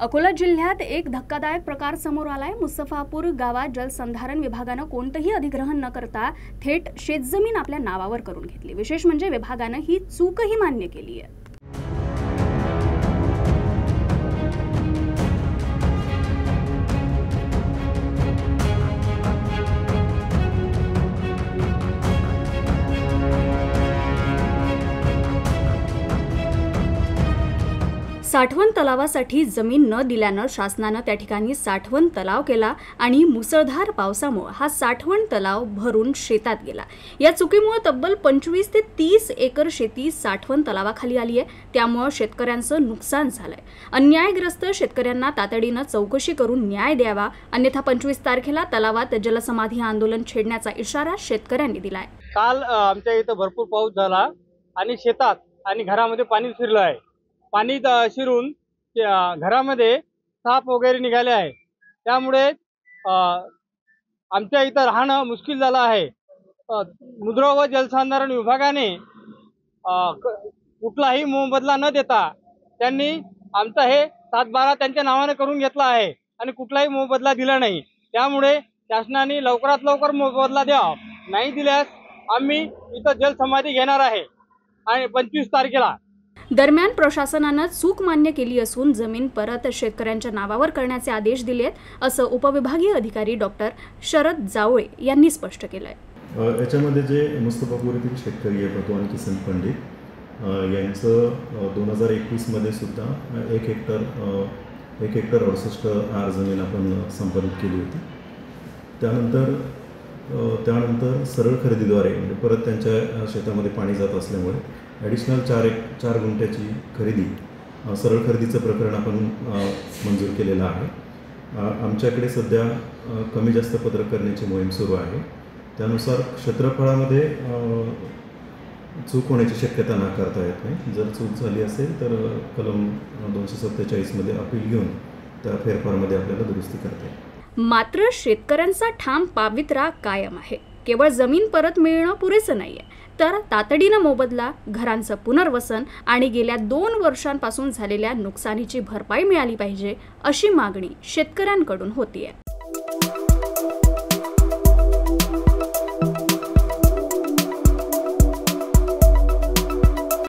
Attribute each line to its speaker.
Speaker 1: अकोला जिल्ह्यात एक धक्कादायक प्रकार समोर आलाय। मुस्तफापूर गावात जलसंधारण विभागानं कोणतेही अधिग्रहण न करता थेट शेतजमीन आपल्या नावावर करून घेतली। विशेष म्हणजे विभागानं ही चूकही मान्य केली आहे। साठवण तलावासाठी जमीन न दिल्यानं शासनानं त्या ठिकाणी साठवण तलाव केला आणि मुसळधार पावसामुळे हा साठवण तलाव भरून शेतात गेला। या चुकीमुळे तब्बल 25 ते 30 एकर शेती साठवण तलावाखाली आली आहे। त्यामुळे शेतकऱ्यांचं नुकसान झालंय। अन्यायग्रस्त शेतकऱ्यांना तातडीनं चौकशी करून न्याय द्यावा, अन्यथा 25 तारखेला तलावात जलसमाधी आंदोलन छेडण्याचा इशारा शेतकऱ्यांनी दिलाय।
Speaker 2: काल आमच्या इथं भरपूर पाऊस झाला आणि शेतात आणि घरामध्ये पाणी शिरलं आहे। पाणी शिरून घरामध्ये साप वगैरे निघाले आहे। त्यामुळे आमच्या इथं राहणं मुश्किल झालं आहे। मुद्रा व जलसंधारण विभागाने कुठलाही मोबदला न देता त्यांनी आमचं हे 7/12 त्यांच्या नावाने करून घेतला आहे आणि कुठलाही मोबदला दिला नाही। त्यामुळे शासनाने लवकरात लवकर मोबदला द्यावा, नाही दिल्यास आम्ही इथं जलसमाधी घेणार आहे आणि 25 तारखेला।
Speaker 1: दरम्यान प्रशासनानं चूक मान्य केली असून जमीन परत शेतकऱ्यांच्या नावावर करण्याचे आदेश दिलेत, असं उपविभागीय अधिकारी डॉक्टर शरद जावळे यांनी स्पष्ट केलंय।
Speaker 3: याच्यामध्ये जे मुस्तफापूर येथील शेतकरी आहे भगवान किसन पंडित यांचं 2021 मध्ये सुद्धा 1 हेक्टर 68 आर जमीन आपण संपादित केली होती। त्यानंतर सरळ खरेदीद्वारे म्हणजे परत त्यांच्या शेतामध्ये पाणी जात असल्यामुळे ॲडिशनल 4 गुंठ्याची खरेदी सरळ खरेदीचं प्रकरण आपण मंजूर केलेलं आहे। आमच्याकडे सध्या कमी जास्त पत्रक करण्याची मोहीम सुरू आहे। त्यानुसार क्षेत्रफळामध्ये चूक होण्याची शक्यता नाकारता येत नाही। जर चूक झाली असेल तर कलम 247 मध्ये अपील घेऊन त्या फेरफारमध्ये आपल्याला दुरुस्ती करता येईल।
Speaker 1: मात्र शेतकऱ्यांचा ठाम पावित्रा कायम आहे। केवळ जमीन परत मिळणं पुरेसं नाहीये, तर तातडीनं मोबदला, घरांचं पुनर्वसन आणि गेल्या 2 वर्षांपासून झालेल्या नुकसानीची भरपाई मिळाली पाहिजे, अशी मागणी शेतकऱ्यांकडून होतीये।